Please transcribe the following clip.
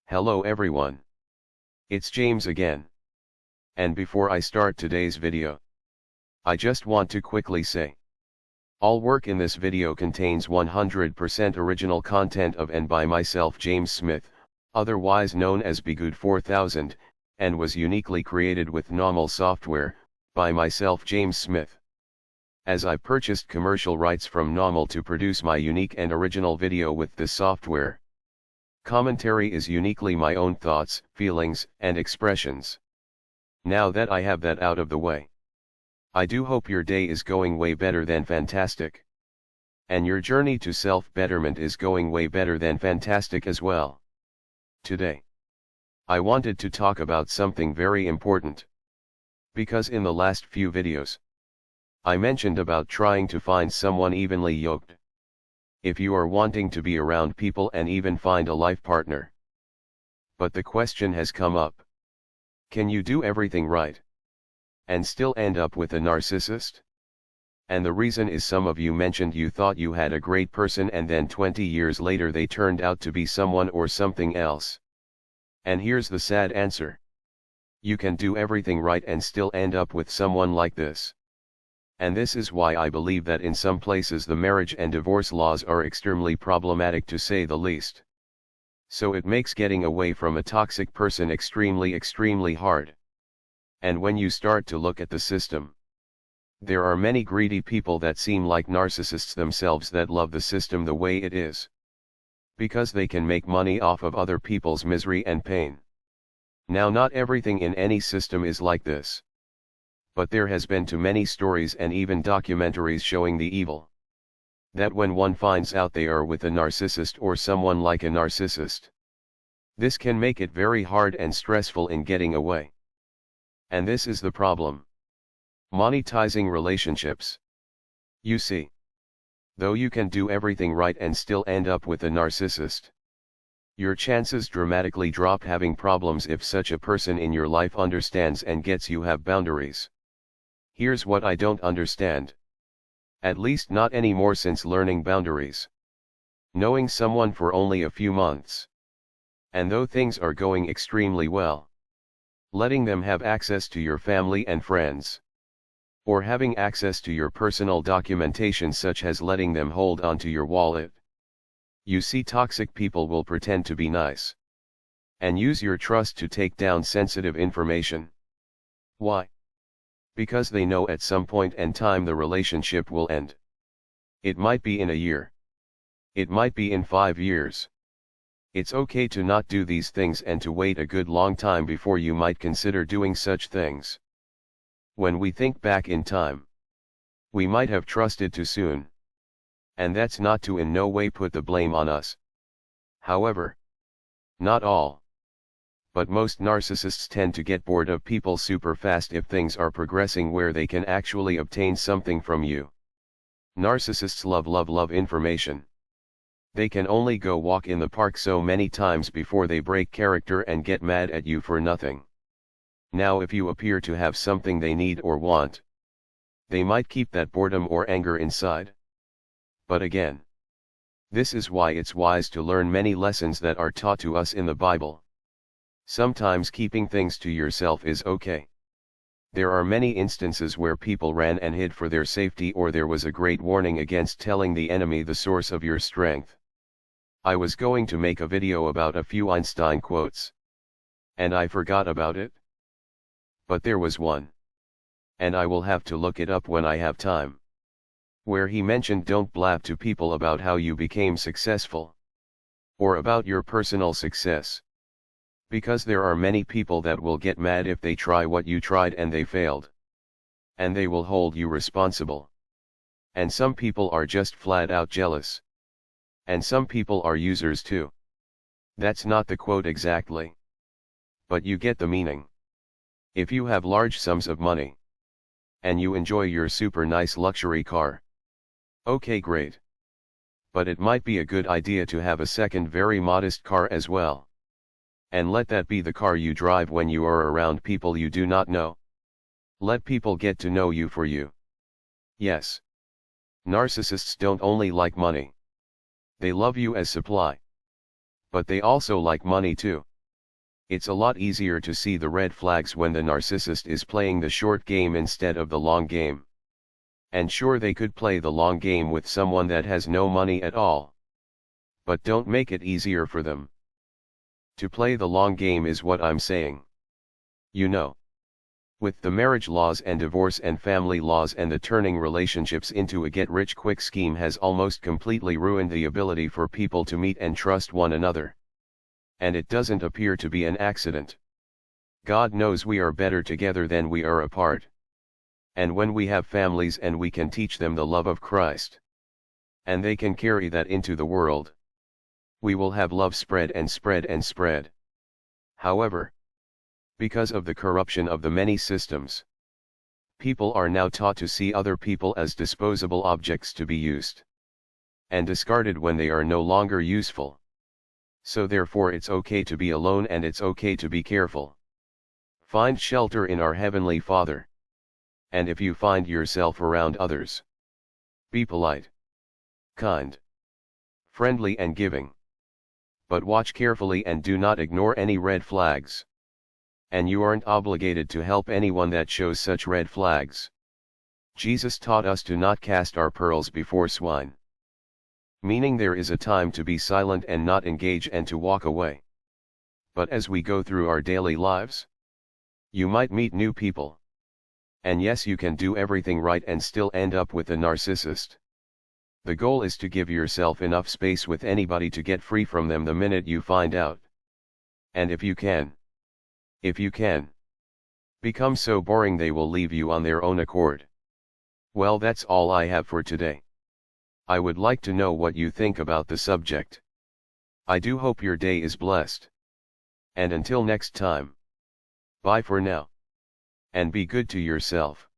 Hello everyone. It's James again. And before I start today's video, I just want to quickly say, all work in this video contains 100% original content of and by myself James Smith, otherwise known as Bgood 4000, and was uniquely created with NAWMAL software, by myself James Smith. As I purchased commercial rights from NAWMAL to produce my unique and original video with this software. Commentary is uniquely my own thoughts, feelings, and expressions. Now that I have that out of the way, I do hope your day is going way better than fantastic. And your journey to self-betterment is going way better than fantastic as well. Today, I wanted to talk about something very important. Because in the last few videos, I mentioned about trying to find someone evenly yoked. If you are wanting to be around people and even find a life partner. But the question has come up. Can you do everything right and still end up with a narcissist? And the reason is some of you mentioned you thought you had a great person and then 20 years later they turned out to be someone or something else. And here's the sad answer. You can do everything right and still end up with someone like this. And this is why I believe that in some places the marriage and divorce laws are extremely problematic to say the least. So it makes getting away from a toxic person extremely hard. And when you start to look at the system, there are many greedy people that seem like narcissists themselves that love the system the way it is. Because they can make money off of other people's misery and pain. Now not everything in any system is like this. But there has been too many stories and even documentaries showing the evil. That when one finds out they are with a narcissist or someone like a narcissist, this can make it very hard and stressful in getting away. And this is the problem. Monetizing relationships. You see, though you can do everything right and still end up with a narcissist, your chances dramatically drop having problems if such a person in your life understands and gets you have boundaries. Here's what I don't understand. At least not anymore since learning boundaries. Knowing someone for only a few months. And though things are going extremely well, letting them have access to your family and friends. Or having access to your personal documentation such as letting them hold onto your wallet. You see, toxic people will pretend to be nice. And use your trust to take down sensitive information. Why? Because they know at some point in time the relationship will end. It might be in a year. It might be in 5 years. It's okay to not do these things and to wait a good long time before you might consider doing such things. When we think back in time, we might have trusted too soon. And that's not to in no way put the blame on us. However, not all. But most narcissists tend to get bored of people super fast if things are progressing where they can actually obtain something from you. Narcissists love information. They can only go walk in the park so many times before they break character and get mad at you for nothing. Now if you appear to have something they need or want, they might keep that boredom or anger inside. But again, this is why it's wise to learn many lessons that are taught to us in the Bible. Sometimes keeping things to yourself is okay. There are many instances where people ran and hid for their safety or there was a great warning against telling the enemy the source of your strength. I was going to make a video about a few Einstein quotes. And I forgot about it. But there was one. And I will have to look it up when I have time. Where he mentioned don't blab to people about how you became successful. Or about your personal success. Because there are many people that will get mad if they try what you tried and they failed. And they will hold you responsible. And some people are just flat out jealous. And some people are users too. That's not the quote exactly. But you get the meaning. If you have large sums of money. And you enjoy your super nice luxury car. Okay, great. But it might be a good idea to have a second very modest car as well. And let that be the car you drive when you are around people you do not know. Let people get to know you for you. Yes. Narcissists don't only like money. They love you as supply. But they also like money too. It's a lot easier to see the red flags when the narcissist is playing the short game instead of the long game. And sure, they could play the long game with someone that has no money at all. But don't make it easier for them. To play the long game is what I'm saying. You know. With the marriage laws and divorce and family laws and the turning relationships into a get-rich-quick scheme has almost completely ruined the ability for people to meet and trust one another. And it doesn't appear to be an accident. God knows we are better together than we are apart. And when we have families and we can teach them the love of Christ, and they can carry that into the world, we will have love spread and spread and spread. However, because of the corruption of the many systems, people are now taught to see other people as disposable objects to be used and discarded when they are no longer useful. So therefore it's okay to be alone and it's okay to be careful. Find shelter in our Heavenly Father. And if you find yourself around others, be polite, kind, friendly and giving. But watch carefully and do not ignore any red flags. And you aren't obligated to help anyone that shows such red flags. Jesus taught us to not cast our pearls before swine. Meaning there is a time to be silent and not engage and to walk away. But as we go through our daily lives, you might meet new people. And yes, you can do everything right and still end up with a narcissist. The goal is to give yourself enough space with anybody to get free from them the minute you find out. And if you can become so boring they will leave you on their own accord. Well, that's all I have for today. I would like to know what you think about the subject. I do hope your day is blessed. And until next time, bye for now. And be good to yourself.